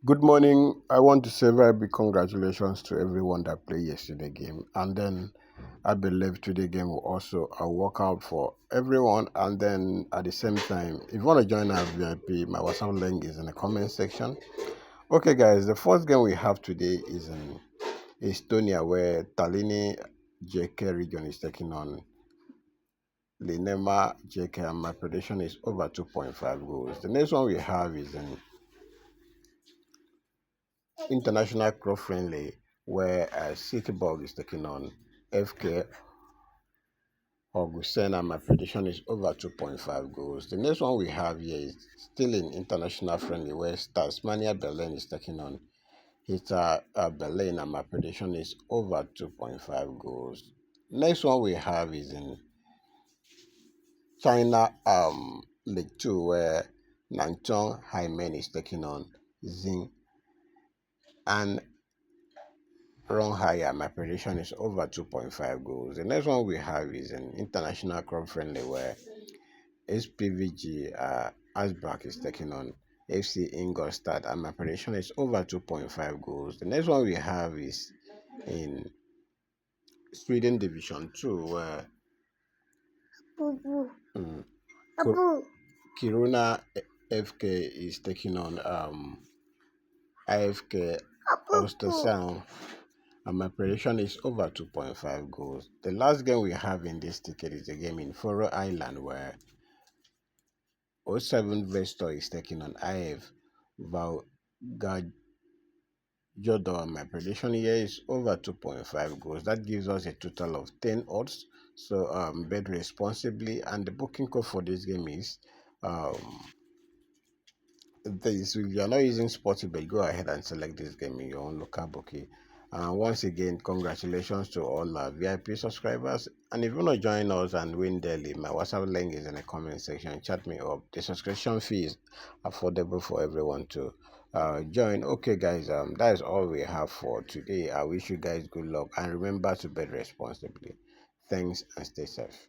Good morning. I want to say very big congratulations to everyone that played yesterday game. And then I believe today game will also work out for everyone. And then at the same time, if you want to join our VIP, my WhatsApp link is in the comment section. Okay, guys, the first game we have today is in Estonia, where Tallinn JK region is taking on Linema JK, and my prediction is over 2.5 goals. The next one we have is in international club friendly where Silkeborg is taking on FK Augustine, and my prediction is over 2.5 goals. The next one we have here is still in international friendly where Tasmania Berlin is taking on Hertha Berlin, and my prediction is over 2.5 goals. Next one we have is in China League 2 where Nantong Haimen is taking on Zing, and run higher. My prediction is over 2.5 goals. The next one we have is an international club friendly where SPVG Asbach is taking on FC Ingolstadt, and my prediction is over 2.5 goals. The next one we have is in Sweden Division 2 where um, Kiruna FK is taking on IFK Ostersund, and my prediction is over 2.5 goals. The last game we have in this ticket is a game in Faroe Island where O7 Vestor is taking on IF Valgajodo, and my prediction here is over 2.5 goals. That gives us a total of 10 odds. So bet responsibly, and the booking code for this game is this. If you are not using Sportybet, go ahead and select this game in your own local bookie. Once again, congratulations to all our VIP subscribers. And if you want to join us and win daily, my WhatsApp link is in the comment section. Chat me up. The subscription fee is affordable for everyone to join. Okay, guys, that is all we have for today. I wish you guys good luck and remember to bet responsibly. Thanks and stay safe.